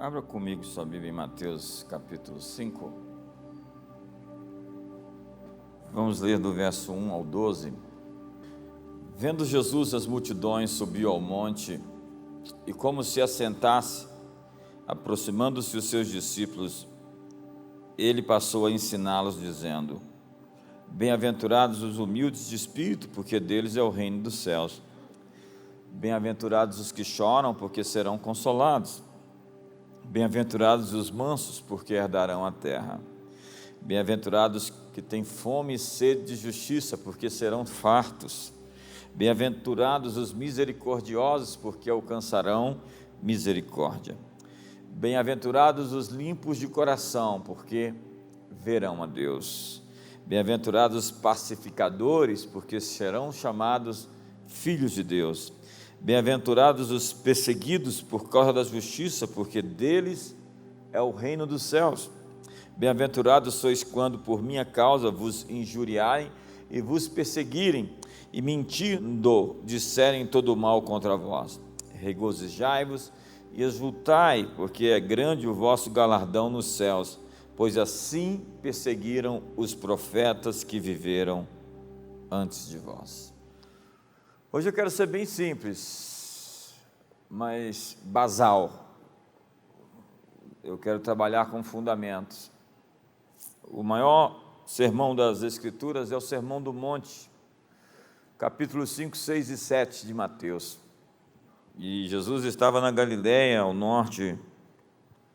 Abra comigo sua Bíblia em Mateus capítulo 5. Vamos ler do verso 1 ao 12. Vendo Jesus as multidões, subiu ao monte e, como se assentasse, aproximando-se os seus discípulos, ele passou a ensiná-los, dizendo: Bem-aventurados os humildes de espírito, porque deles é o reino dos céus. Bem-aventurados os que choram, porque serão consolados. Bem-aventurados os mansos, porque herdarão a terra. Bem-aventurados que têm fome e sede de justiça, porque serão fartos. Bem-aventurados os misericordiosos, porque alcançarão misericórdia. Bem-aventurados os limpos de coração, porque verão a Deus. Bem-aventurados os pacificadores, porque serão chamados filhos de Deus. Bem-aventurados os perseguidos por causa da justiça, porque deles é o reino dos céus. Bem-aventurados sois quando por minha causa vos injuriarem e vos perseguirem, e mentindo disserem todo mal contra vós. Regozijai-vos e exultai, porque é grande o vosso galardão nos céus, pois assim perseguiram os profetas que viveram antes de vós. Hoje eu quero ser bem simples, mas basal. Eu quero trabalhar com fundamentos. O maior sermão das Escrituras é o Sermão do Monte, capítulos 5, 6 e 7 de Mateus. E Jesus estava na Galileia, ao norte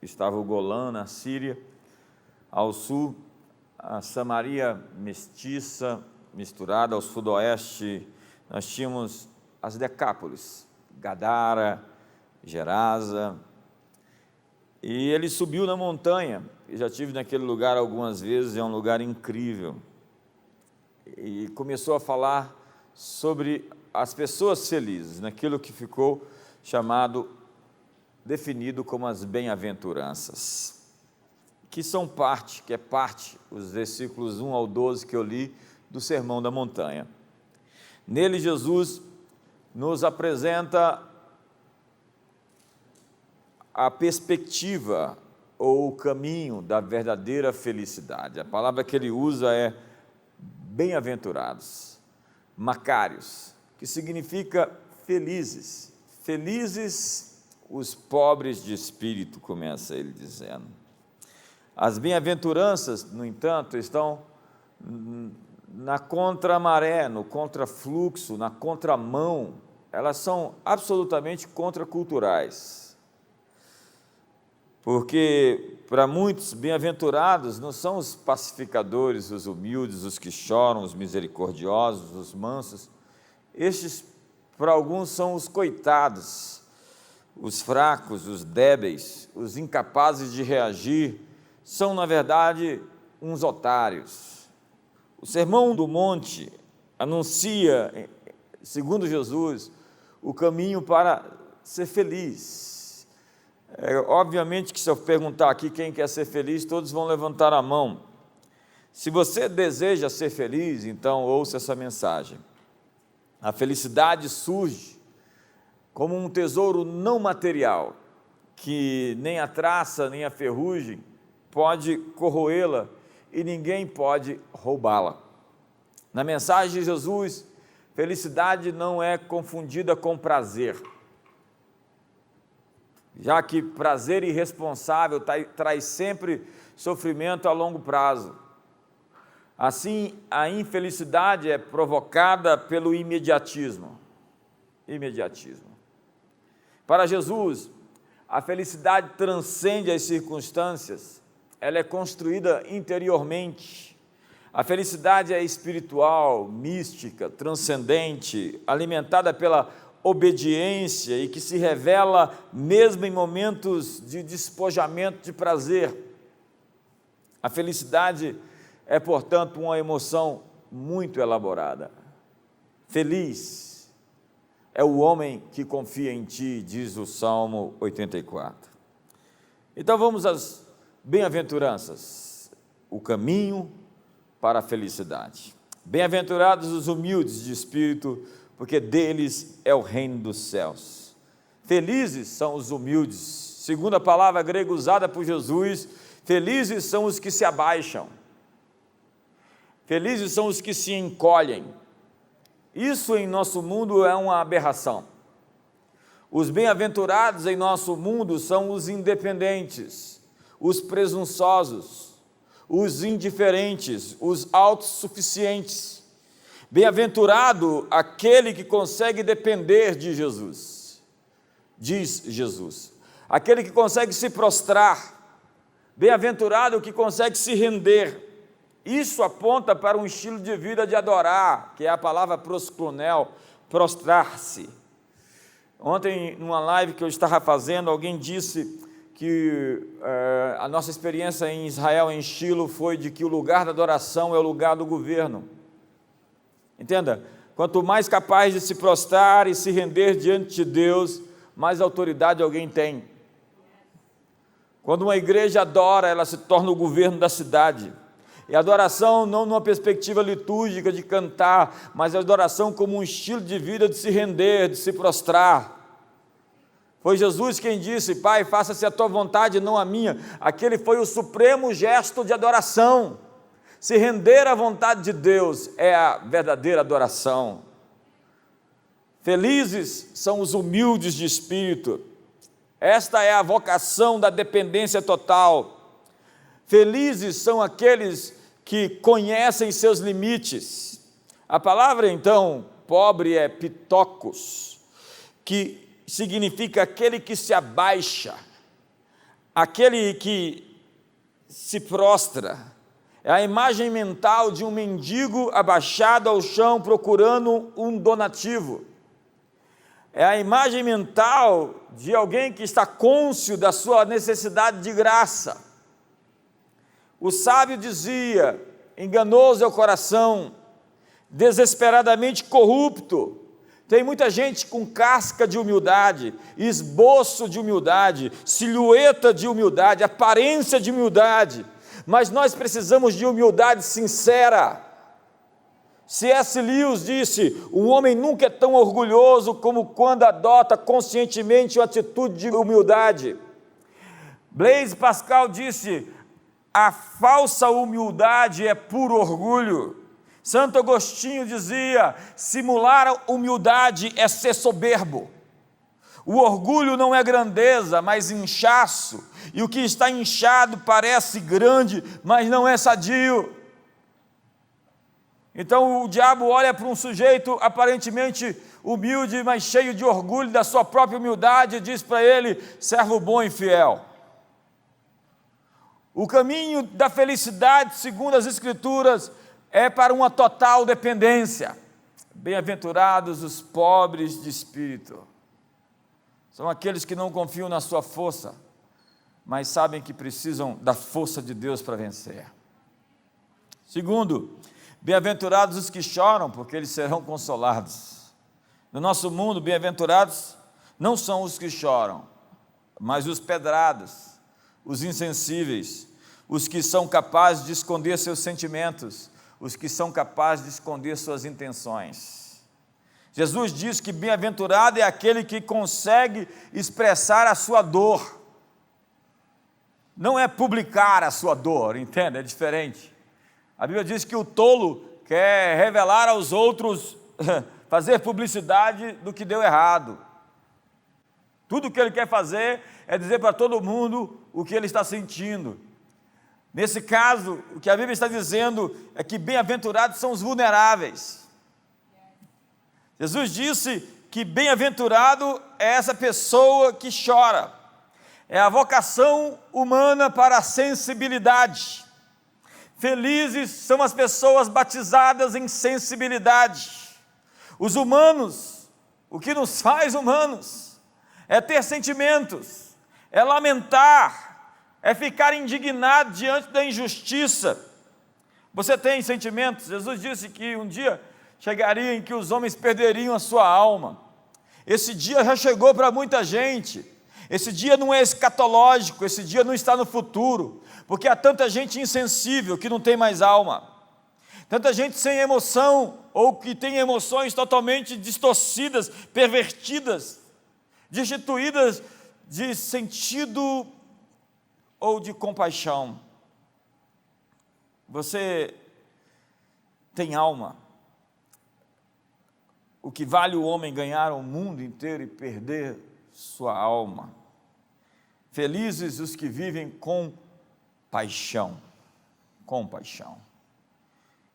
estava o Golã, na Síria, ao sul a Samaria mestiça, misturada, ao sudoeste nós tínhamos as Decápolis, Gadara, Gerasa, e ele subiu na montanha. Eu já estive naquele lugar algumas vezes, é um lugar incrível, e começou a falar sobre as pessoas felizes, naquilo que ficou definido como as bem-aventuranças, que é parte, os versículos 1 ao 12 que eu li do Sermão da Montanha. Nele, Jesus nos apresenta a perspectiva ou o caminho da verdadeira felicidade. A palavra que ele usa é bem-aventurados, macários, que significa felizes. Felizes os pobres de espírito, começa ele dizendo. As bem-aventuranças, no entanto, estão na contramaré, no contrafluxo, na contramão. Elas são absolutamente contraculturais, porque para muitos bem-aventurados não são os pacificadores, os humildes, os que choram, os misericordiosos, os mansos. Estes, para alguns, são os coitados, os fracos, os débeis, os incapazes de reagir, são na verdade uns otários. O Sermão do Monte anuncia, segundo Jesus, o caminho para ser feliz. Obviamente que se eu perguntar aqui quem quer ser feliz, todos vão levantar a mão. Se você deseja ser feliz, então ouça essa mensagem. A felicidade surge como um tesouro não material, que nem a traça, nem a ferrugem pode corroê-la, e ninguém pode roubá-la. Na mensagem de Jesus, felicidade não é confundida com prazer, já que prazer irresponsável traz sempre sofrimento a longo prazo. Assim, a infelicidade é provocada pelo imediatismo. Para Jesus, a felicidade transcende as circunstâncias, ela é construída interiormente. A felicidade é espiritual, mística, transcendente, alimentada pela obediência e que se revela mesmo em momentos de despojamento de prazer. A felicidade é, portanto, uma emoção muito elaborada. Feliz é o homem que confia em ti, diz o Salmo 84. Então vamos às bem-aventuranças, o caminho para a felicidade. Bem-aventurados os humildes de espírito, porque deles é o reino dos céus. Felizes são os humildes, segundo a palavra grega usada por Jesus, felizes são os que se abaixam, felizes são os que se encolhem. Isso em nosso mundo é uma aberração. Os bem-aventurados em nosso mundo são os independentes, os presunçosos, os indiferentes, os autossuficientes. Bem-aventurado aquele que consegue depender de Jesus, diz Jesus. Aquele que consegue se prostrar, bem-aventurado o que consegue se render. Isso aponta para um estilo de vida de adorar, que é a palavra proscunel, prostrar-se. Ontem, numa live que eu estava fazendo, alguém disse que a nossa experiência em Israel, em Shilo, foi de que o lugar da adoração é o lugar do governo. Entenda, quanto mais capaz de se prostrar e se render diante de Deus, mais autoridade alguém tem. Quando uma igreja adora, ela se torna o governo da cidade. E a adoração não numa perspectiva litúrgica de cantar, mas a adoração como um estilo de vida de se render, de se prostrar. Foi Jesus quem disse: Pai, faça-se a tua vontade, não a minha. Aquele foi o supremo gesto de adoração. Se render à vontade de Deus é a verdadeira adoração. Felizes são os humildes de espírito. Esta é a vocação da dependência total. Felizes são aqueles que conhecem seus limites. A palavra, então, pobre é pitocos, que significa aquele que se abaixa, aquele que se prostra. É a imagem mental de um mendigo abaixado ao chão procurando um donativo. É a imagem mental de alguém que está cônscio da sua necessidade de graça. O sábio dizia: enganoso é o coração, desesperadamente corrupto. Tem muita gente com casca de humildade, esboço de humildade, silhueta de humildade, aparência de humildade, mas nós precisamos de humildade sincera. C.S. Lewis disse: um homem nunca é tão orgulhoso como quando adota conscientemente uma atitude de humildade. Blaise Pascal disse: a falsa humildade é puro orgulho. Santo Agostinho dizia: simular humildade é ser soberbo. O orgulho não é grandeza, mas inchaço, e o que está inchado parece grande, mas não é sadio. Então o diabo olha para um sujeito aparentemente humilde, mas cheio de orgulho da sua própria humildade, e diz para ele: servo bom e fiel. O caminho da felicidade, segundo as Escrituras, é para uma total dependência. Bem-aventurados os pobres de espírito. São aqueles que não confiam na sua força, mas sabem que precisam da força de Deus para vencer. Segundo, bem-aventurados os que choram, porque eles serão consolados. No nosso mundo, bem-aventurados não são os que choram, mas os pedrados, os insensíveis, os que são capazes de esconder seus sentimentos, os que são capazes de esconder suas intenções. Jesus diz que bem-aventurado é aquele que consegue expressar a sua dor. Não é publicar a sua dor, entende? É diferente. A Bíblia diz que o tolo quer revelar aos outros, fazer publicidade do que deu errado. Tudo o que ele quer fazer é dizer para todo mundo o que ele está sentindo. Nesse caso, o que a Bíblia está dizendo é que bem-aventurados são os vulneráveis. Jesus disse que bem-aventurado é essa pessoa que chora. É a vocação humana para a sensibilidade. Felizes são as pessoas batizadas em sensibilidade. Os humanos, o que nos faz humanos, é ter sentimentos, é lamentar, é ficar indignado diante da injustiça. Você tem sentimentos? Jesus disse que um dia chegaria em que os homens perderiam a sua alma. Esse dia já chegou para muita gente. Esse dia não é escatológico, esse dia não está no futuro, porque há tanta gente insensível que não tem mais alma, tanta gente sem emoção, ou que tem emoções totalmente distorcidas, pervertidas, destituídas de sentido ou de compaixão. Você tem alma. O que vale o homem ganhar o mundo inteiro e perder sua alma. Felizes os que vivem com paixão,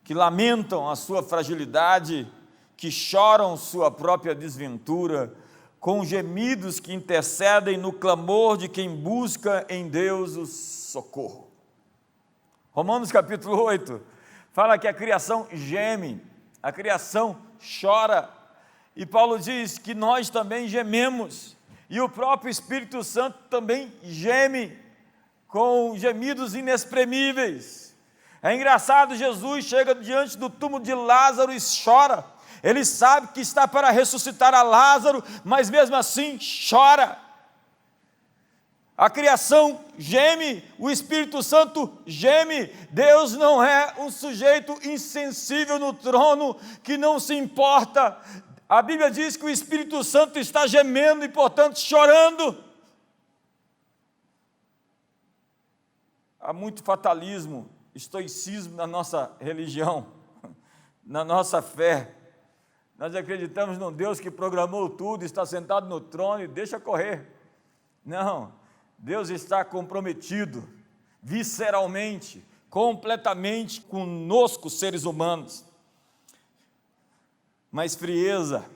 que lamentam a sua fragilidade, que choram sua própria desventura, com gemidos que intercedem no clamor de quem busca em Deus o socorro. Romanos capítulo 8 fala que a criação geme, a criação chora, e Paulo diz que nós também gememos, e o próprio Espírito Santo também geme, com gemidos inexprimíveis. É engraçado, Jesus chega diante do túmulo de Lázaro e chora. Ele sabe que está para ressuscitar a Lázaro, mas mesmo assim chora. A criação geme, o Espírito Santo geme. Deus não é um sujeito insensível no trono que não se importa. A Bíblia diz que o Espírito Santo está gemendo e, portanto, chorando. Há muito fatalismo, estoicismo na nossa religião, na nossa fé. Nós acreditamos num Deus que programou tudo, está sentado no trono e deixa correr. Não, Deus está comprometido, visceralmente, completamente conosco, seres humanos. Mas frieza,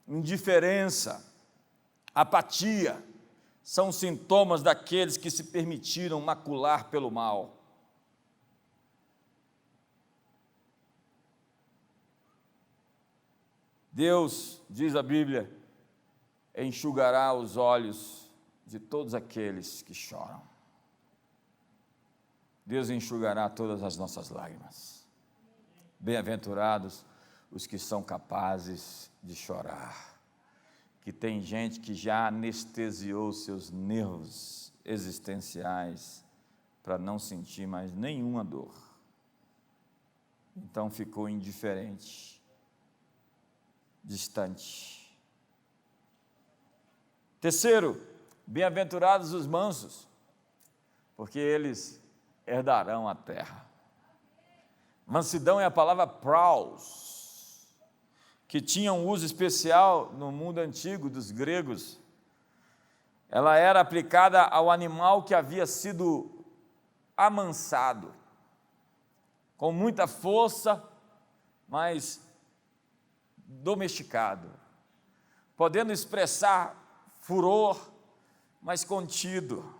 indiferença, apatia, são sintomas daqueles que se permitiram macular pelo mal. Deus, diz a Bíblia, enxugará os olhos de todos aqueles que choram. Deus enxugará todas as nossas lágrimas. Bem-aventurados os que são capazes de chorar. Que tem gente que já anestesiou seus nervos existenciais para não sentir mais nenhuma dor. Então ficou indiferente, distante. Terceiro, bem-aventurados os mansos, porque eles herdarão a terra. Mansidão é a palavra praus, que tinha um uso especial no mundo antigo dos gregos. Ela era aplicada ao animal que havia sido amansado, com muita força, mas domesticado, podendo expressar furor, mas contido.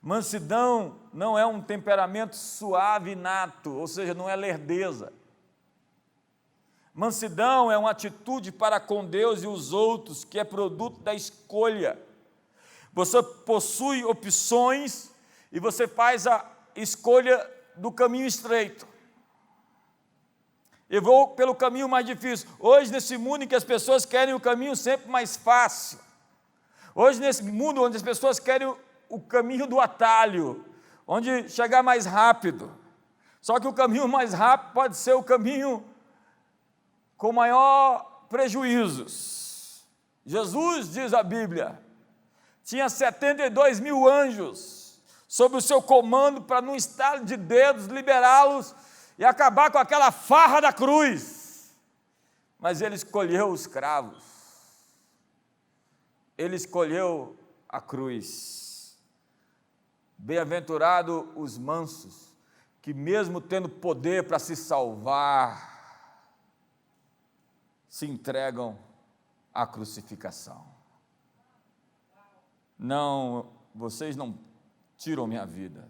Mansidão não é um temperamento suave inato, ou seja, não é lerdeza. Mansidão é uma atitude para com Deus e os outros, que é produto da escolha. Você possui opções e você faz a escolha do caminho estreito. Eu vou pelo caminho mais difícil. Hoje, nesse mundo em que as pessoas querem o caminho sempre mais fácil. Hoje, nesse mundo onde as pessoas querem o caminho do atalho, onde chegar mais rápido. Só que o caminho mais rápido pode ser o caminho com maior prejuízos. Jesus, diz a Bíblia, tinha 72 mil anjos sob o seu comando para, num estalo de dedos, liberá-los e acabar com aquela farra da cruz. Mas ele escolheu os cravos, ele escolheu a cruz. Bem-aventurado os mansos, que mesmo tendo poder para se salvar, se entregam à crucificação. Não, vocês não tiram minha vida,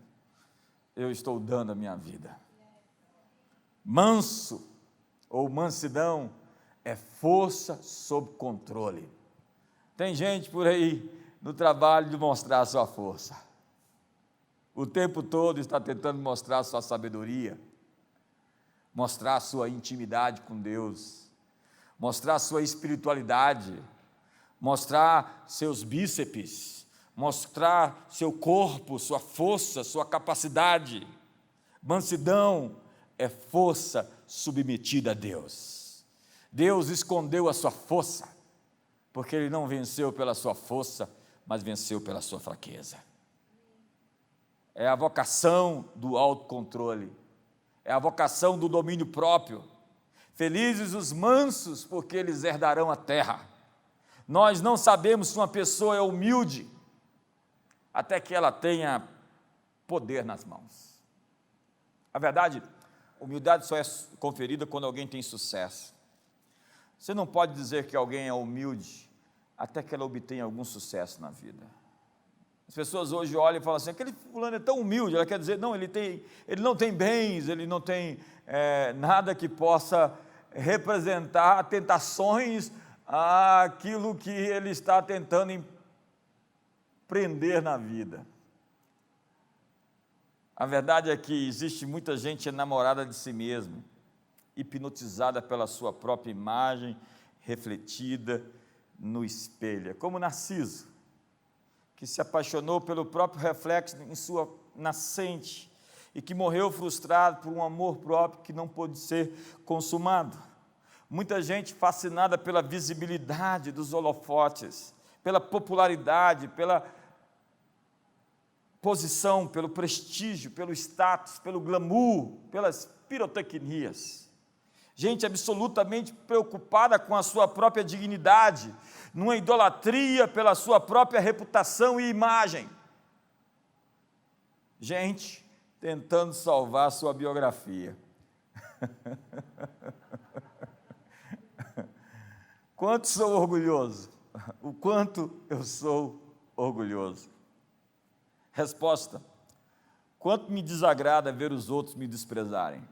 eu estou dando a minha vida. Manso ou mansidão é força sob controle. Tem gente por aí no trabalho de mostrar a sua força. O tempo todo está tentando mostrar a sua sabedoria, mostrar a sua intimidade com Deus, mostrar a sua espiritualidade, mostrar seus bíceps, mostrar seu corpo, sua força, sua capacidade. Mansidão é força submetida a Deus. Deus escondeu a sua força, porque Ele não venceu pela sua força, mas venceu pela sua fraqueza. É a vocação do autocontrole, é a vocação do domínio próprio. Felizes os mansos, porque eles herdarão a terra. Nós não sabemos se uma pessoa é humilde até que ela tenha poder nas mãos. A verdade, humildade só é conferida quando alguém tem sucesso. Você não pode dizer que alguém é humilde até que ela obtenha algum sucesso na vida. As pessoas hoje olham e falam assim, aquele fulano é tão humilde, ela quer dizer, não, ele não tem bens, ele não tem nada que possa representar tentações àquilo que ele está tentando empreender na vida. A verdade é que existe muita gente enamorada de si mesma, hipnotizada pela sua própria imagem, refletida no espelho, como Narciso, que se apaixonou pelo próprio reflexo em sua nascente e que morreu frustrado por um amor próprio que não pôde ser consumado. Muita gente fascinada pela visibilidade dos holofotes, pela popularidade, pela posição, pelo prestígio, pelo status, pelo glamour, pelas pirotecnias. Gente absolutamente preocupada com a sua própria dignidade, numa idolatria pela sua própria reputação e imagem. Gente tentando salvar a sua biografia. Quanto sou orgulhoso? O quanto eu sou orgulhoso? Resposta: quanto me desagrada ver os outros me desprezarem.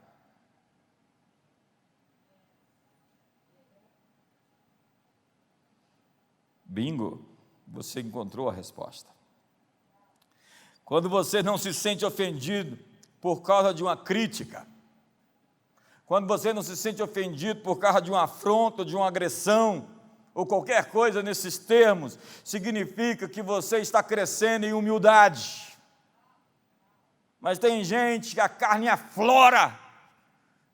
Bingo, você encontrou a resposta. Quando você não se sente ofendido por causa de uma crítica, quando você não se sente ofendido por causa de uma afronta, de uma agressão, ou qualquer coisa nesses termos, significa que você está crescendo em humildade. Mas tem gente que a carne aflora,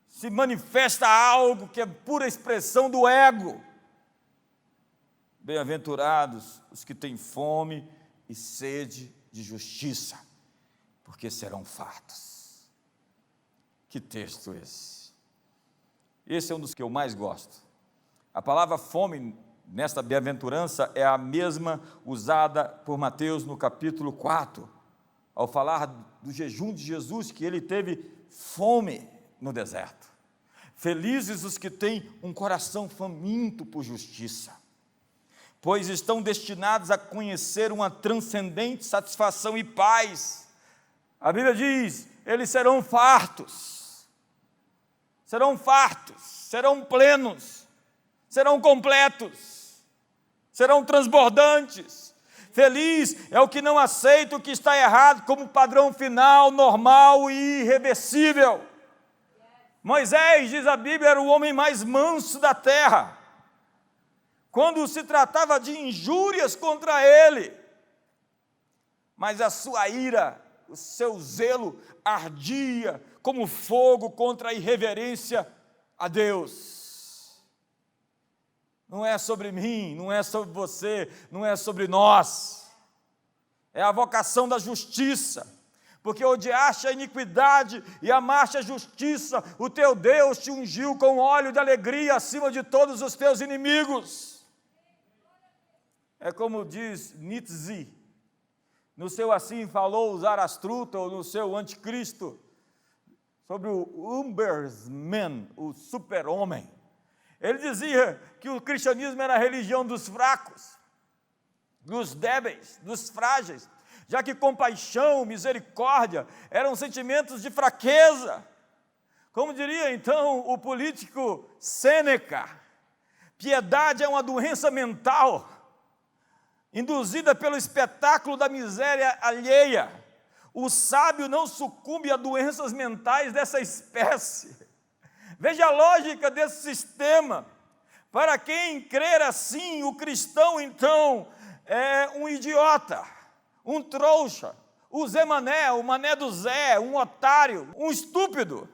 se manifesta algo que é pura expressão do ego. Bem-aventurados os que têm fome e sede de justiça, porque serão fartos. Que texto esse? Esse é um dos que eu mais gosto. A palavra fome, nesta bem-aventurança, é a mesma usada por Mateus no capítulo 4, ao falar do jejum de Jesus, que ele teve fome no deserto. Felizes os que têm um coração faminto por justiça, pois estão destinados a conhecer uma transcendente satisfação e paz. A Bíblia diz, eles serão fartos, serão plenos, serão completos, serão transbordantes. Feliz é o que não aceita o que está errado como padrão final, normal e irreversível. Moisés, diz a Bíblia, era o homem mais manso da terra. Quando se tratava de injúrias contra ele, mas a sua ira, o seu zelo ardia como fogo contra a irreverência a Deus. Não é sobre mim, não é sobre você, não é sobre nós. É a vocação da justiça, porque odiaste a iniquidade e amaste a justiça, o teu Deus te ungiu com óleo de alegria acima de todos os teus inimigos. É como diz Nietzsche, no seu Assim Falou Zarastutra, ou no seu Anticristo, sobre o Ubersman, o super-homem. Ele dizia que o cristianismo era a religião dos fracos, dos débeis, dos frágeis, já que compaixão, misericórdia eram sentimentos de fraqueza. Como diria então o político Sêneca, piedade é uma doença mental, induzida pelo espetáculo da miséria alheia. O sábio não sucumbe a doenças mentais dessa espécie. Veja a lógica desse sistema. Para quem crer assim, o cristão, então, é um idiota, um trouxa, o Zé Mané, o Mané do Zé, um otário, um estúpido.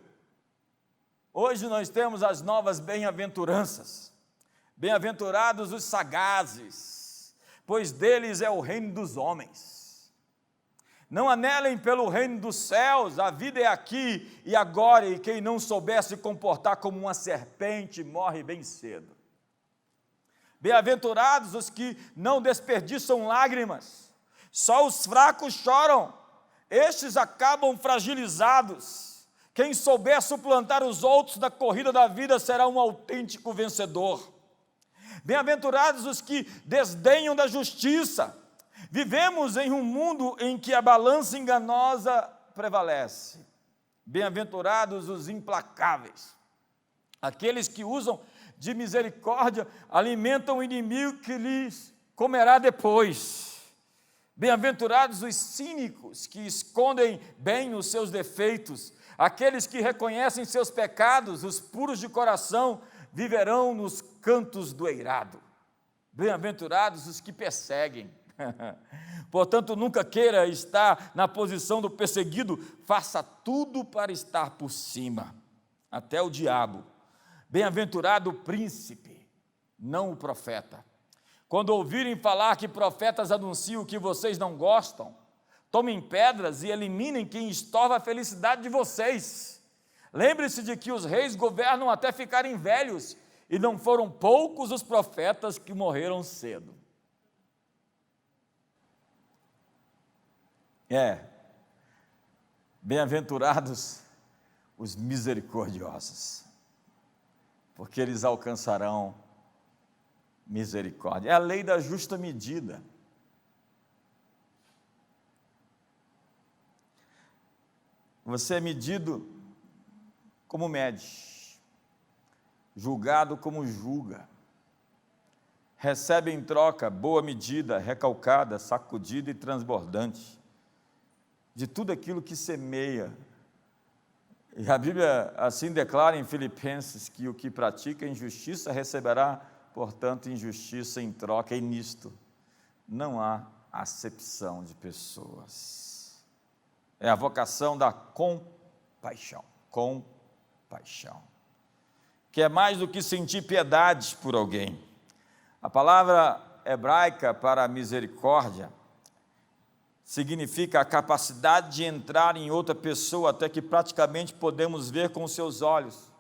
Hoje nós temos as novas bem-aventuranças. Bem-aventurados os sagazes, pois deles é o reino dos homens. Não anelem pelo reino dos céus, a vida é aqui e agora, e quem não souber se comportar como uma serpente morre bem cedo. Bem-aventurados os que não desperdiçam lágrimas, só os fracos choram, estes acabam fragilizados. Quem souber suplantar os outros da corrida da vida será um autêntico vencedor. Bem-aventurados os que desdenham da justiça. Vivemos em um mundo em que a balança enganosa prevalece. Bem-aventurados os implacáveis. Aqueles que usam de misericórdia alimentam o inimigo que lhes comerá depois. Bem-aventurados os cínicos que escondem bem os seus defeitos. Aqueles que reconhecem seus pecados, os puros de coração, viverão nos cantos do eirado. Bem-aventurados os que perseguem. Portanto, nunca queira estar na posição do perseguido, faça tudo para estar por cima, até o diabo. Bem-aventurado o príncipe, não o profeta. Quando ouvirem falar que profetas anunciam que vocês não gostam, tomem pedras e eliminem quem estorva a felicidade de vocês. Lembre-se de que os reis governam até ficarem velhos, e não foram poucos os profetas que morreram cedo. Bem-aventurados os misericordiosos, porque eles alcançarão misericórdia. É a lei da justa medida. Você é medido como mede, julgado como julga, recebe em troca boa medida, recalcada, sacudida e transbordante, de tudo aquilo que semeia. E a Bíblia assim declara em Filipenses que o que pratica injustiça receberá, portanto, injustiça em troca, e nisto não há acepção de pessoas. É a vocação da compaixão, que é mais do que sentir piedade por alguém. A palavra hebraica para misericórdia significa a capacidade de entrar em outra pessoa até que praticamente podemos ver com os seus olhos,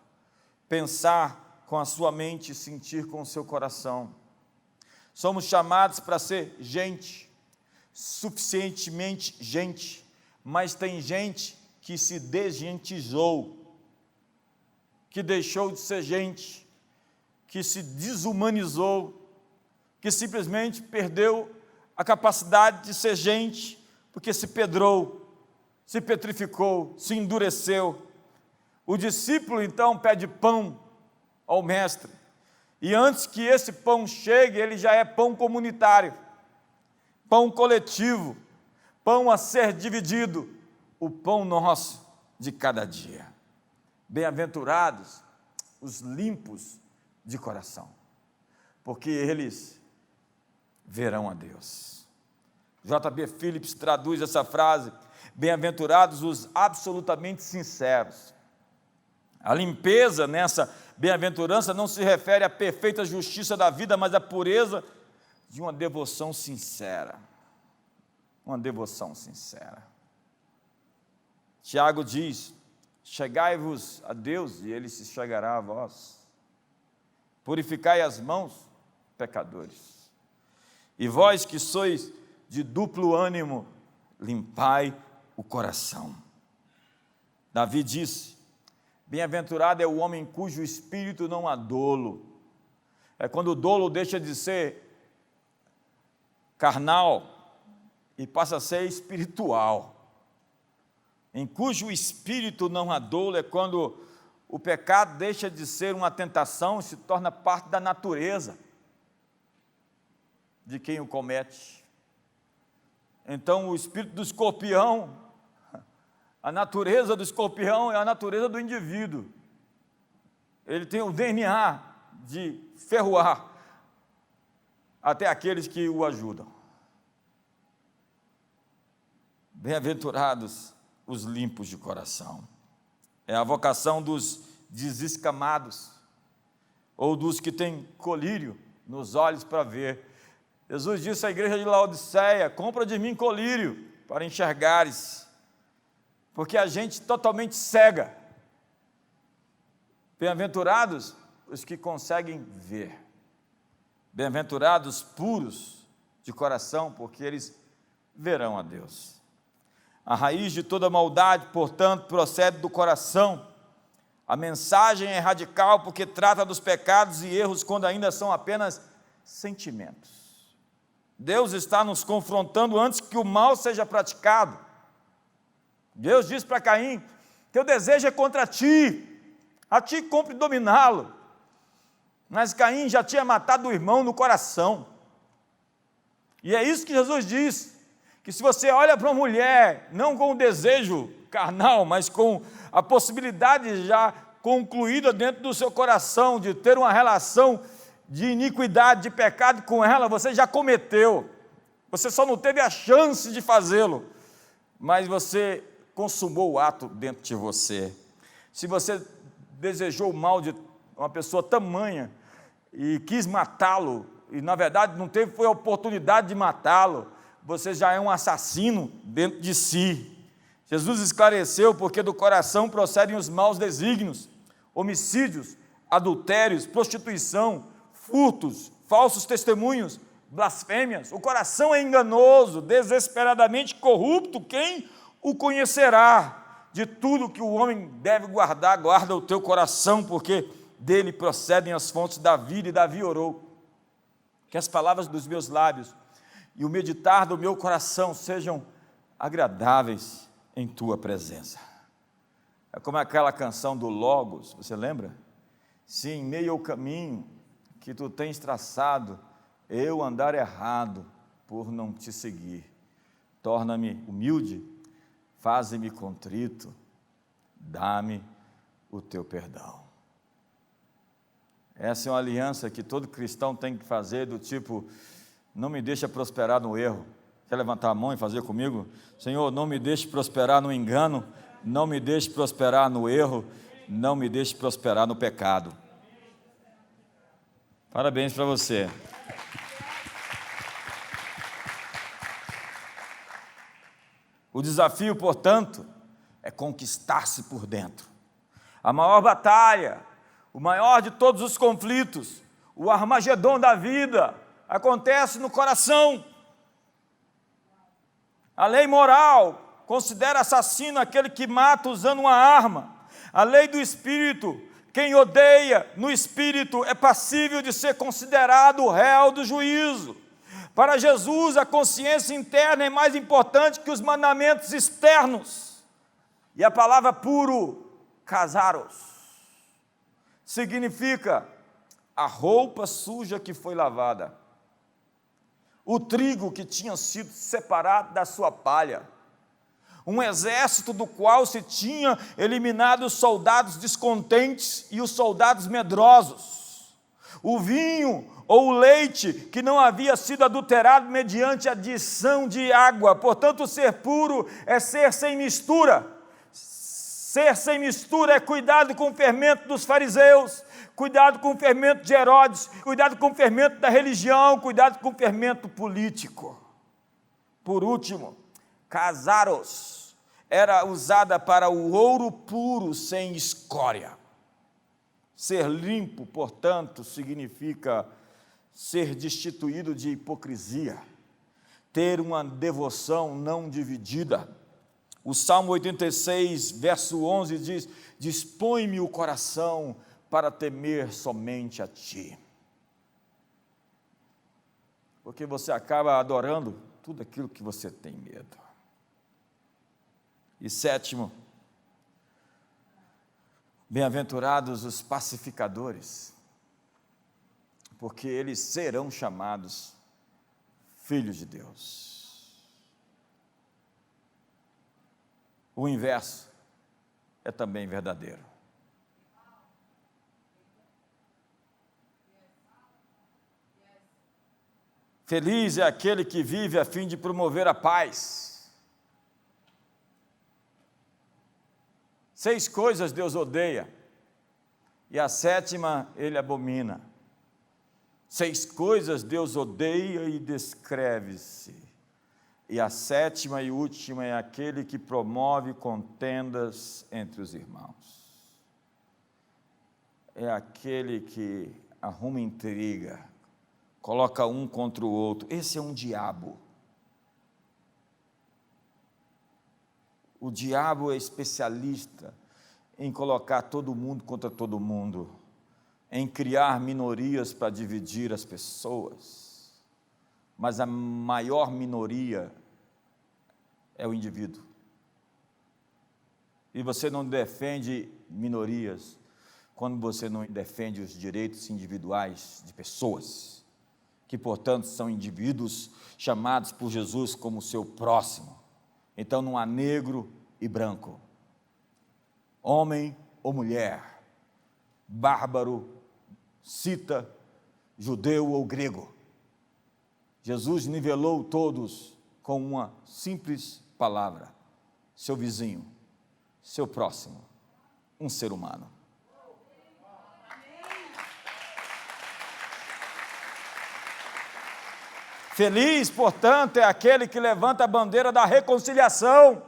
pensar com a sua mente e sentir com o seu coração. Somos chamados para ser gente, suficientemente gente, mas tem gente que se desgentizou, que deixou de ser gente, que se desumanizou, que simplesmente perdeu a capacidade de ser gente, porque se pedrou, se petrificou, se endureceu. O discípulo então pede pão ao mestre, e antes que esse pão chegue, ele já é pão comunitário, pão coletivo, pão a ser dividido, o pão nosso de cada dia. Bem-aventurados os limpos de coração, porque eles verão a Deus. J.B. Phillips traduz essa frase: bem-aventurados os absolutamente sinceros. A limpeza nessa bem-aventurança não se refere à perfeita justiça da vida, mas à pureza de uma devoção sincera. Uma devoção sincera. Tiago diz: chegai-vos a Deus e Ele se chegará a vós. Purificai as mãos, pecadores. E vós que sois de duplo ânimo, limpai o coração. Davi disse: bem-aventurado é o homem cujo espírito não há dolo. É quando o dolo deixa de ser carnal e passa a ser espiritual. Em cujo espírito não há dolo é quando o pecado deixa de ser uma tentação e se torna parte da natureza de quem o comete. Então, o espírito do escorpião, a natureza do escorpião é a natureza do indivíduo. Ele tem o DNA de ferroar até aqueles que o ajudam. Bem-aventurados os limpos de coração. É a vocação dos desescamados, ou dos que têm colírio nos olhos para ver, Jesus disse à igreja de Laodiceia: compra de mim colírio para enxergares, porque a gente totalmente cega. Bem-aventurados os que conseguem ver. Bem-aventurados puros de coração, porque eles verão a Deus. A raiz de toda maldade, portanto, procede do coração. A mensagem é radical porque trata dos pecados e erros quando ainda são apenas sentimentos. Deus está nos confrontando antes que o mal seja praticado. Deus diz para Caim: teu desejo é contra ti, a ti cumpre dominá-lo. Mas Caim já tinha matado o irmão no coração. E é isso que Jesus diz, que se você olha para uma mulher, não com o desejo carnal, mas com a possibilidade já concluída dentro do seu coração, de ter uma relação de iniquidade, de pecado com ela, você já cometeu. Você só não teve a chance de fazê-lo, mas você consumou o ato dentro de você. Se você desejou o mal de uma pessoa tamanha e quis matá-lo, e na verdade não teve foi a oportunidade de matá-lo, você já é um assassino dentro de si. Jesus esclareceu porque do coração procedem os maus desígnios, homicídios, adultérios, prostituição, furtos, falsos testemunhos, blasfêmias. O coração é enganoso, desesperadamente corrupto, quem o conhecerá? De tudo que o homem deve guardar, guarda o teu coração, porque dele procedem as fontes da vida. E Davi orou: que as palavras dos meus lábios e o meditar do meu coração sejam agradáveis em tua presença. É como aquela canção do Logos, você lembra? Se em meio ao caminho que tu tens traçado, eu andar errado por não te seguir, torna-me humilde, faze-me contrito, dá-me o teu perdão. Essa é uma aliança que todo cristão tem que fazer, do tipo: não me deixa prosperar no erro. Quer levantar a mão e fazer comigo? Senhor, não me deixe prosperar no engano, não me deixe prosperar no erro, não me deixe prosperar no pecado. Parabéns para você. O desafio, portanto, é conquistar-se por dentro. A maior batalha, o maior de todos os conflitos, o Armagedon da vida, acontece no coração. A lei moral considera assassino aquele que mata usando uma arma. A lei do Espírito, quem odeia no Espírito é passível de ser considerado réu do juízo. Para Jesus, a consciência interna é mais importante que os mandamentos externos. E a palavra puro, casaros, significa a roupa suja que foi lavada, o trigo que tinha sido separado da sua palha, um exército do qual se tinha eliminado os soldados descontentes e os soldados medrosos, o vinho ou o leite que não havia sido adulterado mediante adição de água. Portanto, ser puro é ser sem mistura. Ser sem mistura é cuidado com o fermento dos fariseus, cuidado com o fermento de Herodes, cuidado com o fermento da religião, cuidado com o fermento político. Por último, casaros era usada para o ouro puro sem escória. Ser limpo, portanto, significa ser destituído de hipocrisia, ter uma devoção não dividida. O Salmo 86, verso 11 diz: dispõe-me o coração para temer somente a Ti. Porque você acaba adorando tudo aquilo que você tem medo. E sétimo, bem-aventurados os pacificadores, porque eles serão chamados filhos de Deus. O inverso é também verdadeiro. Feliz é aquele que vive a fim de promover a paz. 6 coisas Deus odeia, e a 7ª Ele abomina: 6 coisas Deus odeia e descreve-se. E a 7ª e última é aquele que promove contendas entre os irmãos. É aquele que arruma intriga, coloca um contra o outro. Esse é um diabo. O diabo é especialista em colocar todo mundo contra todo mundo, em criar minorias para dividir as pessoas. Mas a maior minoria é o indivíduo. E você não defende minorias quando você não defende os direitos individuais de pessoas, que, portanto, são indivíduos chamados por Jesus como seu próximo. Então não há negro e branco, homem ou mulher, bárbaro, cita, judeu ou grego. Jesus nivelou todos com uma simples palavra: seu vizinho, seu próximo, um ser humano. Feliz, portanto, é aquele que levanta a bandeira da reconciliação.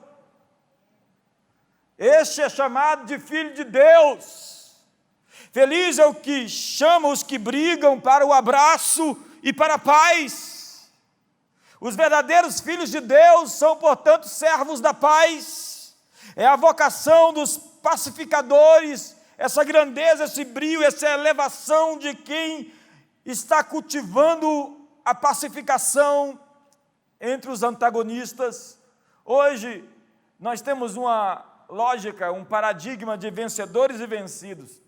Este é chamado de filho de Deus. Feliz é o que chama os que brigam para o abraço e para a paz. Os verdadeiros filhos de Deus são, portanto, servos da paz. É a vocação dos pacificadores, essa grandeza, esse brio, essa elevação de quem está cultivando a pacificação entre os antagonistas. Hoje, nós temos uma lógica, um paradigma de vencedores e vencidos.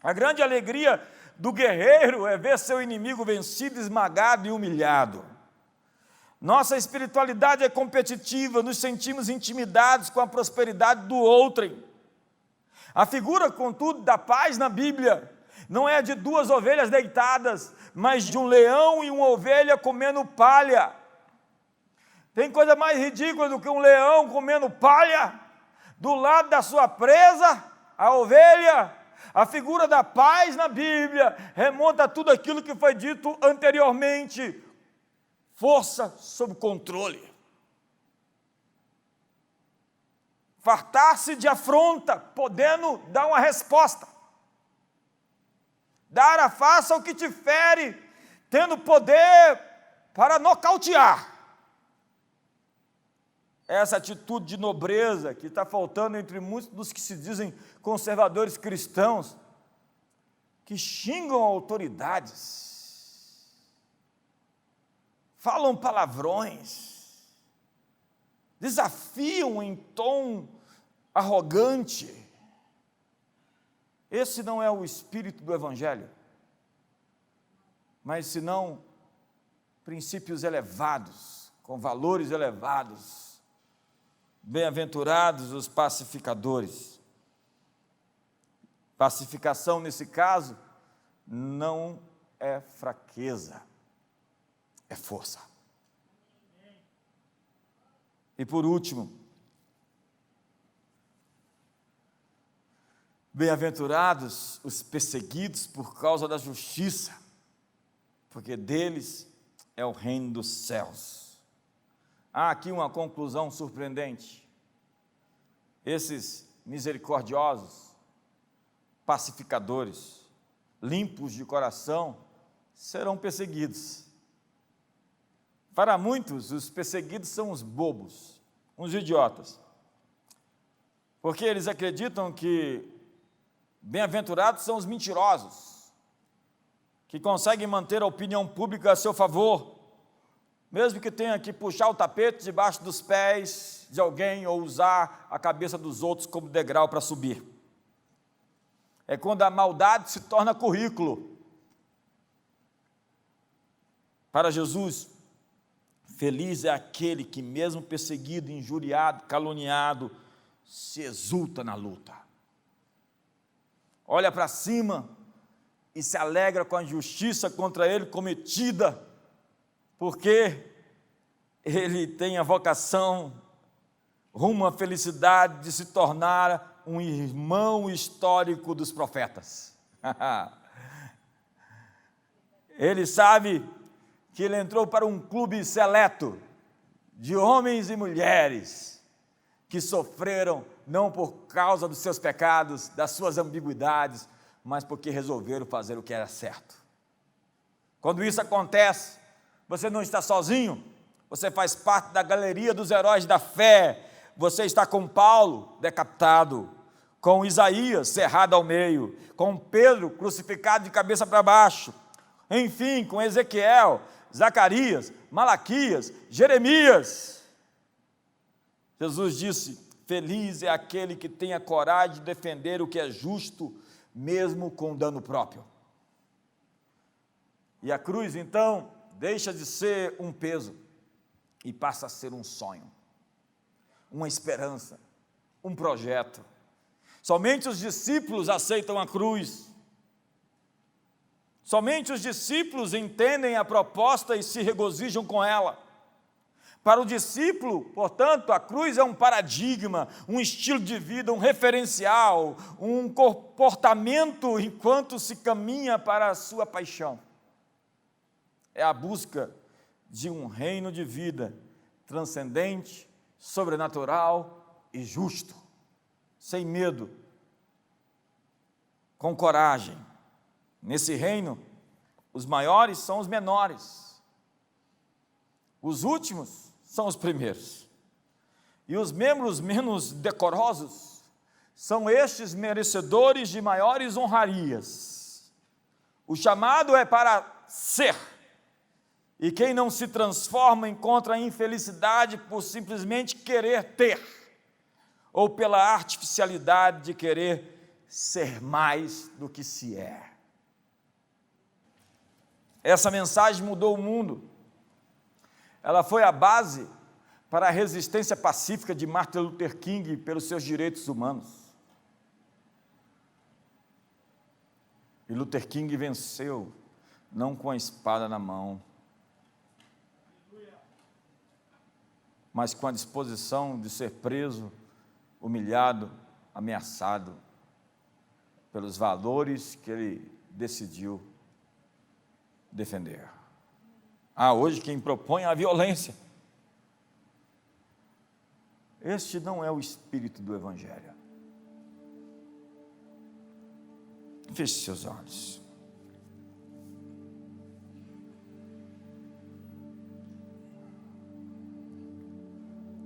A grande alegria do guerreiro é ver seu inimigo vencido, esmagado e humilhado. Nossa espiritualidade é competitiva, nos sentimos intimidados com a prosperidade do outrem. A figura, contudo, da paz na Bíblia não é a de 2 ovelhas deitadas, mas de um leão e uma ovelha comendo palha. Tem coisa mais ridícula do que um leão comendo palha? Do lado da sua presa, a ovelha. A figura da paz na Bíblia remonta a tudo aquilo que foi dito anteriormente. Força sob controle. Fartar-se de afronta, podendo dar uma resposta. Dar a face ao que te fere, tendo poder para nocautear. Essa atitude de nobreza que está faltando entre muitos dos que se dizem conservadores cristãos, que xingam autoridades, falam palavrões, desafiam em tom arrogante. Esse não é o espírito do Evangelho, mas senão princípios elevados, com valores elevados. Bem-aventurados os pacificadores. Pacificação, nesse caso, não é fraqueza, é força. E por último, bem-aventurados os perseguidos por causa da justiça, porque deles é o reino dos céus. Há aqui uma conclusão surpreendente. Esses misericordiosos, pacificadores, limpos de coração, serão perseguidos. Para muitos, os perseguidos são os bobos, uns idiotas, porque eles acreditam que bem-aventurados são os mentirosos, que conseguem manter a opinião pública a seu favor, mesmo que tenha que puxar o tapete debaixo dos pés de alguém ou usar a cabeça dos outros como degrau para subir. É quando a maldade se torna currículo. Para Jesus, feliz é aquele que, mesmo perseguido, injuriado, caluniado, se exulta na luta. Olha para cima e se alegra com a injustiça contra ele cometida, porque ele tem a vocação rumo à felicidade de se tornar um irmão histórico dos profetas. Ele sabe que ele entrou para um clube seleto de homens e mulheres que sofreram não por causa dos seus pecados, das suas ambiguidades, mas porque resolveram fazer o que era certo. Quando isso acontece, você não está sozinho, você faz parte da galeria dos heróis da fé. Você está com Paulo decapitado, com Isaías cerrado ao meio, com Pedro crucificado de cabeça para baixo, enfim, com Ezequiel, Zacarias, Malaquias, Jeremias. Jesus disse: feliz é aquele que tem a coragem de defender o que é justo, mesmo com dano próprio. E a cruz, então, deixa de ser um peso e passa a ser um sonho, uma esperança, um projeto. Somente os discípulos aceitam a cruz. Somente os discípulos entendem a proposta e se regozijam com ela. Para o discípulo, portanto, a cruz é um paradigma, um estilo de vida, um referencial, um comportamento enquanto se caminha para a sua paixão. É a busca de um reino de vida transcendente, sobrenatural e justo, sem medo, com coragem. Nesse reino, os maiores são os menores, os últimos são os primeiros, e os membros menos decorosos são estes merecedores de maiores honrarias. O chamado é para ser, e quem não se transforma encontra a infelicidade por simplesmente querer ter, ou pela artificialidade de querer ser mais do que se é. Essa mensagem mudou o mundo. Ela foi a base para a resistência pacífica de Martin Luther King pelos seus direitos humanos. E Luther King venceu, não com a espada na mão, mas com a disposição de ser preso, humilhado, ameaçado pelos valores que ele decidiu defender. Hoje quem propõe a violência. Este não é o espírito do Evangelho. Feche seus olhos.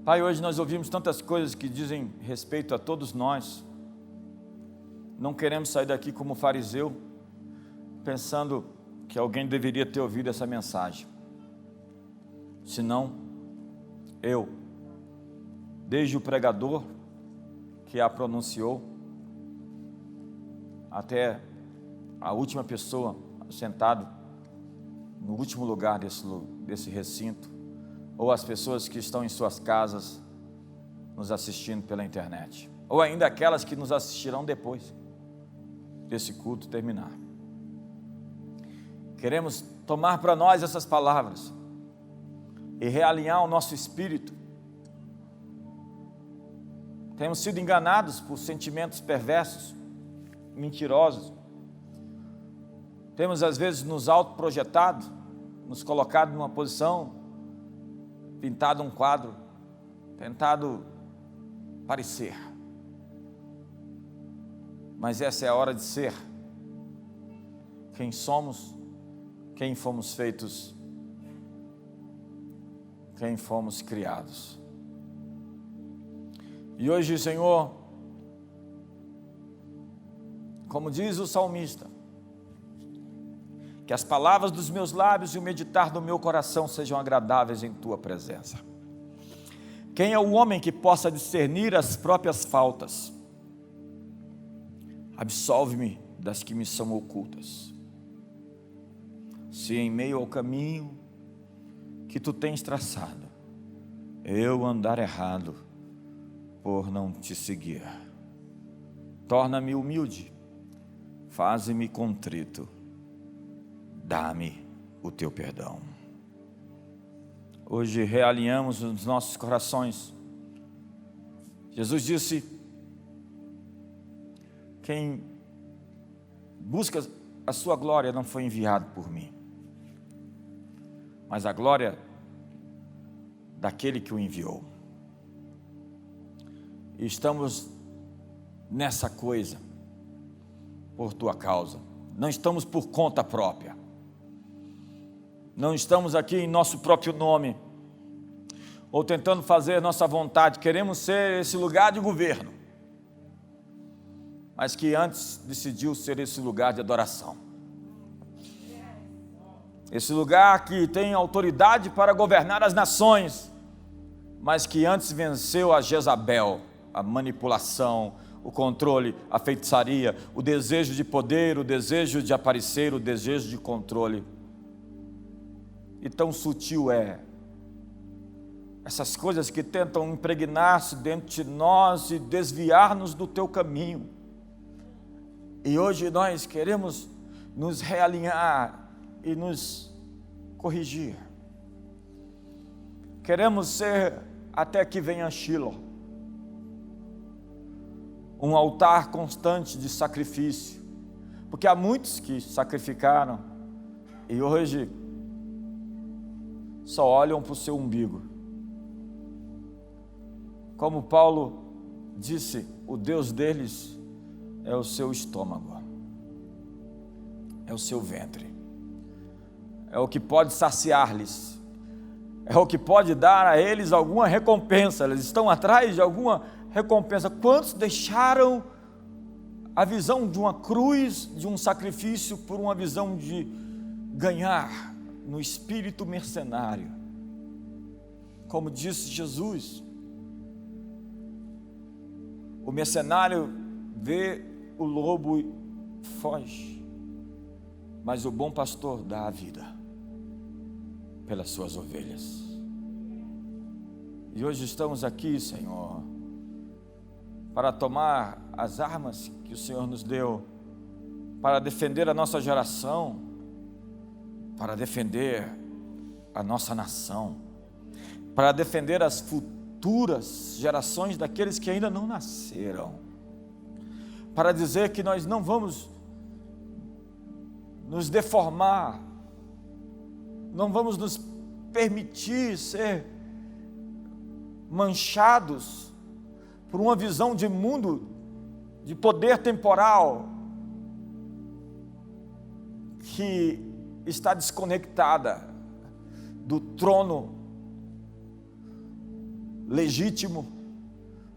Pai, hoje nós ouvimos tantas coisas que dizem respeito a todos nós. Não queremos sair daqui como fariseu, pensando que alguém deveria ter ouvido essa mensagem. Senão, eu, desde o pregador que a pronunciou, até a última pessoa sentada no último lugar desse recinto, ou as pessoas que estão em suas casas nos assistindo pela internet, ou ainda aquelas que nos assistirão depois desse culto terminar. Queremos tomar para nós essas palavras e realinhar o nosso espírito. Temos sido enganados por sentimentos perversos, mentirosos. Temos às vezes nos autoprojetado, nos colocado numa posição, pintado um quadro, tentado parecer. Mas essa é a hora de ser quem somos, quem fomos feitos, quem fomos criados. E hoje, Senhor, como diz o salmista, que as palavras dos meus lábios e o meditar do meu coração sejam agradáveis em Tua presença. Quem é o homem que possa discernir as próprias faltas? Absolve-me das que me são ocultas. Se em meio ao caminho que Tu tens traçado, eu andar errado por não Te seguir, torna-me humilde, faze-me contrito, dá-me o Teu perdão. Hoje realinhamos os nossos corações. Jesus disse: quem busca a sua glória não foi enviado por mim. mas a glória daquele que o enviou. E estamos nessa coisa por tua causa. Não estamos por conta própria. Não estamos aqui em nosso próprio nome, ou tentando fazer nossa vontade. Queremos ser esse lugar de governo, mas que antes decidiu ser esse lugar de adoração. Esse lugar que tem autoridade para governar as nações, mas que antes venceu a Jezabel, a manipulação, o controle, a feitiçaria, o desejo de poder, o desejo de aparecer, o desejo de controle. E tão sutil é essas coisas que tentam impregnar-se dentro de nós e desviar-nos do teu caminho. E hoje nós queremos nos realinhar e nos corrigir. Queremos ser, até que venha Shiloh, um altar constante de sacrifício, porque há muitos que sacrificaram e hoje só olham para o seu umbigo. Como Paulo disse, o Deus deles é o seu estômago, é o seu ventre, é o que pode saciar-lhes, é o que pode dar a eles alguma recompensa. Eles estão atrás de alguma recompensa. Quantos deixaram a visão de uma cruz, de um sacrifício, por uma visão de ganhar no espírito mercenário? Como disse Jesus, o mercenário vê o lobo e foge, mas o bom pastor dá a vida pelas suas ovelhas. E hoje estamos aqui, Senhor, para tomar as armas que o Senhor nos deu, para defender a nossa geração, para defender a nossa nação, para defender as futuras gerações daqueles que ainda não nasceram, para dizer que nós não vamos nos deformar, não vamos nos permitir ser manchados por uma visão de mundo, de poder temporal, que está desconectada do trono legítimo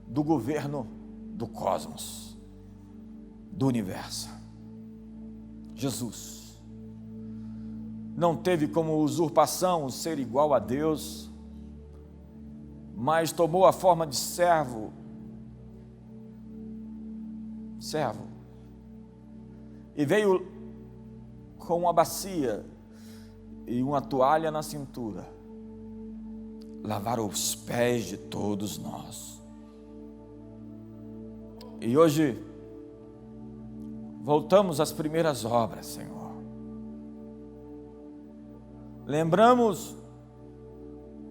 do governo do cosmos, do universo. Jesus não teve como usurpação o ser igual a Deus, mas tomou a forma de servo, e veio com uma bacia e uma toalha na cintura, lavar os pés de todos nós. E hoje voltamos às primeiras obras, Senhor. Lembramos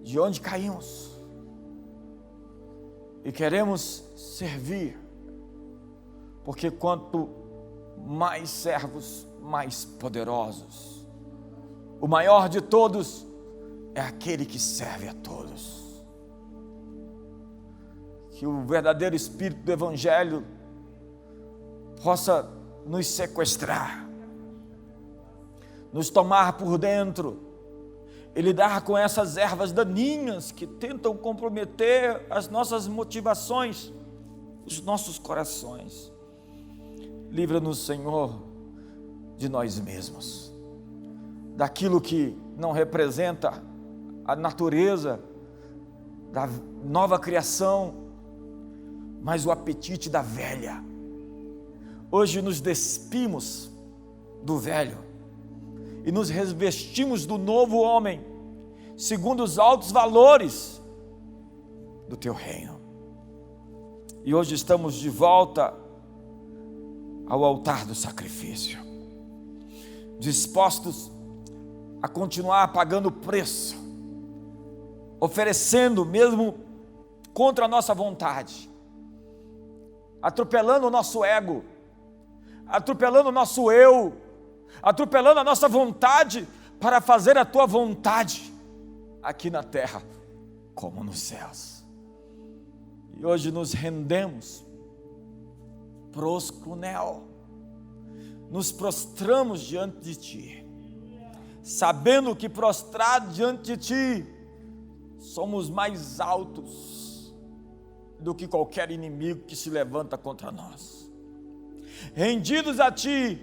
de onde caímos e queremos servir, porque quanto mais servos, mais poderosos. O maior de todos é aquele que serve a todos. Que o verdadeiro espírito do Evangelho possa nos sequestrar, nos tomar por dentro e lidar com essas ervas daninhas que tentam comprometer as nossas motivações, os nossos corações. Livra-nos, Senhor, de nós mesmos, daquilo que não representa a natureza da nova criação, mas o apetite da velha. Hoje nos despimos do velho e nos revestimos do novo homem, segundo os altos valores do teu reino. E hoje estamos de volta ao altar do sacrifício, dispostos a continuar pagando o preço, oferecendo mesmo contra a nossa vontade, atropelando o nosso ego, atropelando o nosso eu, atropelando a nossa vontade para fazer a tua vontade. aqui na terra como nos céus. E hoje nos rendemos, proscunel, nos prostramos diante de Ti, sabendo que prostrado diante de Ti, somos mais altos do que qualquer inimigo que se levanta contra nós. Rendidos a Ti,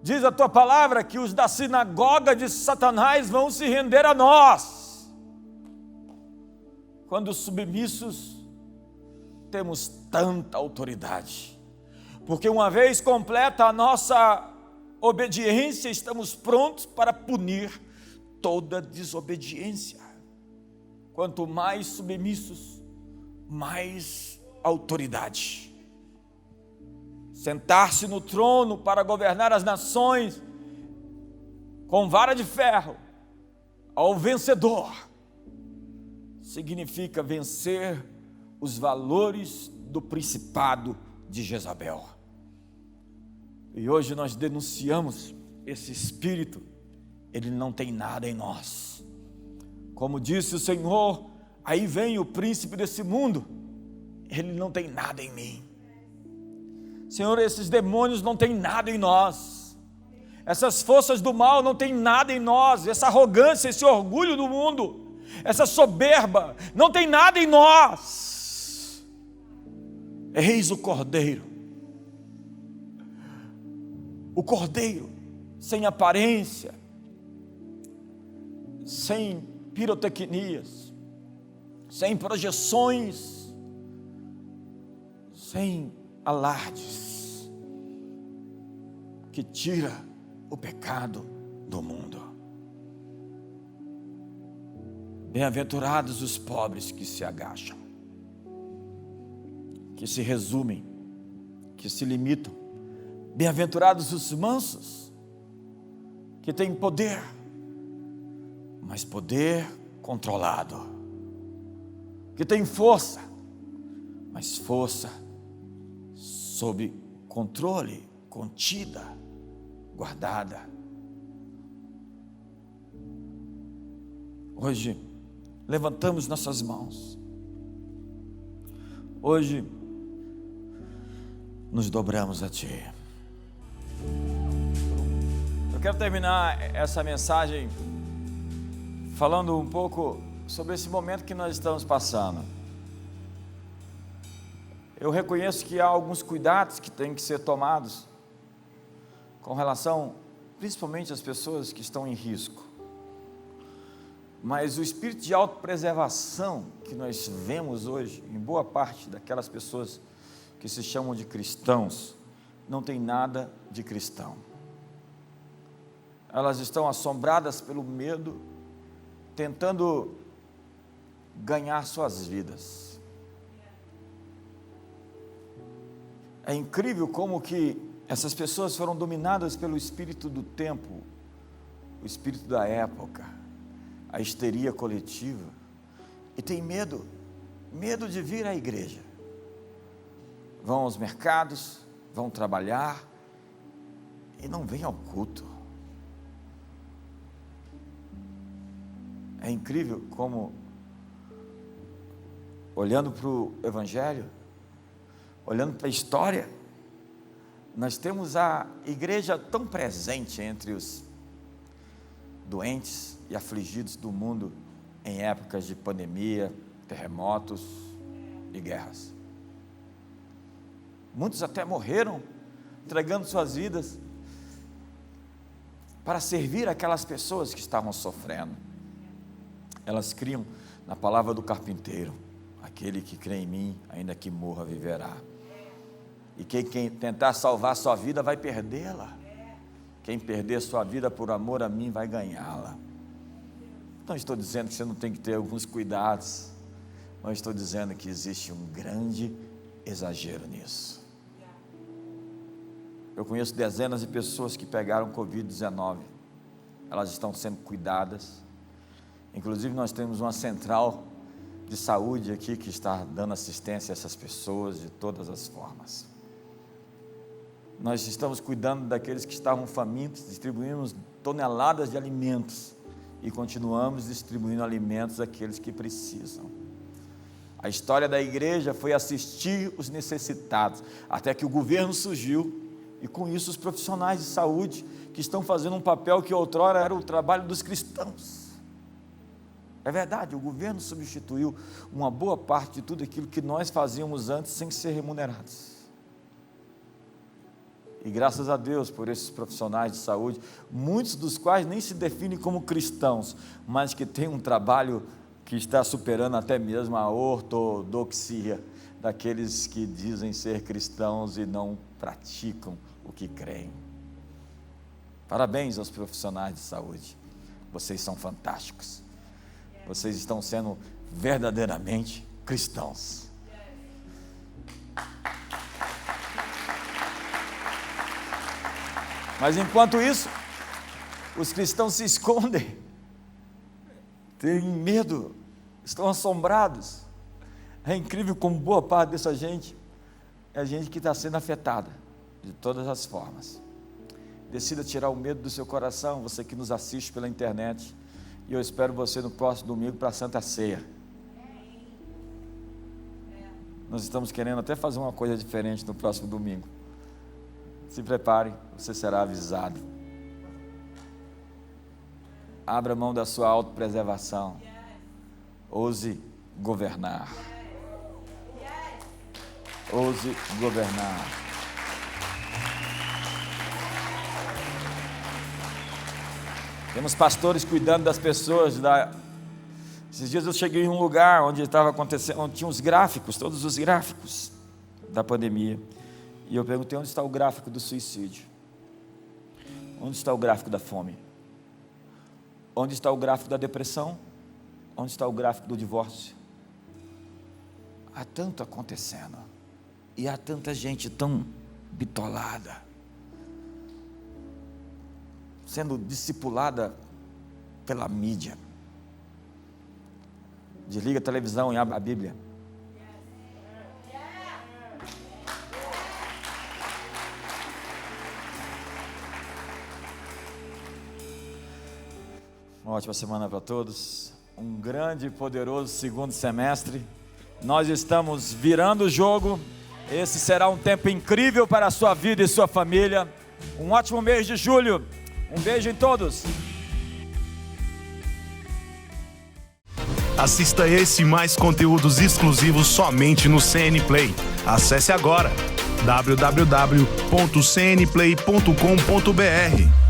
diz a Tua palavra que os da sinagoga de Satanás vão se render a nós. Quando submissos, temos tanta autoridade, porque uma vez completa a nossa obediência, estamos prontos para punir toda desobediência. Quanto mais submissos, mais autoridade. Sentar-se no trono para governar as nações com vara de ferro ao vencedor significa vencer os valores do principado de Jezabel. E hoje nós denunciamos esse espírito, ele não tem nada em nós. Como disse o Senhor, aí vem o príncipe desse mundo, ele não tem nada em mim. Senhor, esses demônios não têm nada em nós, essas forças do mal não têm nada em nós, essa arrogância, esse orgulho do mundo, essa soberba, não tem nada em nós. Eis o Cordeiro, sem aparência, sem pirotecnias, sem projeções, sem alardes, que tira o pecado do mundo. Bem-aventurados os pobres que se agacham, que se resumem, que se limitam. Bem-aventurados os mansos, que têm poder, mas poder controlado, que têm força, mas força sob controle, contida, guardada. Hoje levantamos nossas mãos, hoje nos dobramos a Ti. Eu quero terminar essa mensagem falando um pouco sobre esse momento que nós estamos passando. Eu reconheço que há alguns cuidados que têm que ser tomados com relação, principalmente às pessoas que estão em risco. Mas o espírito de autopreservação que nós vemos hoje em boa parte daquelas pessoas que se chamam de cristãos, não tem nada de cristão. Elas estão assombradas pelo medo, tentando ganhar suas vidas. É incrível como que essas pessoas foram dominadas pelo espírito do tempo, o espírito da época, a histeria coletiva, e tem medo de vir à igreja. Vão aos mercados, vão trabalhar e não vêm ao culto. É incrível como, olhando para o Evangelho, olhando para a história, nós temos a igreja tão presente entre os doentes e afligidos do mundo em épocas de pandemia, terremotos e guerras. Muitos até morreram entregando suas vidas para servir aquelas pessoas que estavam sofrendo. Elas criam na palavra do carpinteiro: aquele que crê em mim, ainda que morra, viverá. E quem tentar salvar sua vida vai perdê-la. Quem perder sua vida por amor a mim vai ganhá-la. Não estou dizendo que você não tem que ter alguns cuidados, mas estou dizendo que existe um grande exagero nisso. Eu conheço dezenas de pessoas que pegaram Covid-19, elas estão sendo cuidadas. Inclusive nós temos uma central de saúde aqui que está dando assistência a essas pessoas de todas as formas. Nós estamos cuidando daqueles que estavam famintos, distribuímos toneladas de alimentos e continuamos distribuindo alimentos àqueles que precisam. A história da igreja foi assistir os necessitados, até que o governo surgiu, e com isso os profissionais de saúde, que estão fazendo um papel que outrora era o trabalho dos cristãos. É verdade, o governo substituiu uma boa parte de tudo aquilo que nós fazíamos antes sem ser remunerados. E graças a Deus por esses profissionais de saúde, muitos dos quais nem se definem como cristãos, mas que têm um trabalho que está superando até mesmo a ortodoxia daqueles que dizem ser cristãos e não praticam o que creem. Parabéns aos profissionais de saúde, vocês são fantásticos, vocês estão sendo verdadeiramente cristãos. Mas enquanto isso, os cristãos se escondem, têm medo, estão assombrados. É incrível como boa parte dessa gente é gente que está sendo afetada de todas as formas. Decida tirar o medo do seu coração, você que nos assiste pela internet, e eu espero você no próximo domingo para a Santa Ceia. Nós estamos querendo até fazer uma coisa diferente no próximo domingo. Se prepare, você será avisado. Abra mão da sua autopreservação. Ouse governar. Ouse governar. Temos pastores cuidando das pessoas. Esses dias eu cheguei em um lugar onde estava acontecendo, onde tinha os gráficos, todos os gráficos da pandemia. E eu perguntei: onde está o gráfico do suicídio? Onde está o gráfico da fome? Onde está o gráfico da depressão? Onde está o gráfico do divórcio? Há tanto acontecendo, e há tanta gente tão bitolada, sendo discipulada pela mídia. Desliga a televisão e abre a Bíblia. Uma ótima semana para todos, um grande e poderoso segundo semestre. Nós estamos virando o jogo. Esse será um tempo incrível para a sua vida e sua família. Um ótimo mês de julho. Um beijo em todos. Assista esse e mais conteúdos exclusivos somente no CN Play. Acesse agora www.cnplay.com.br.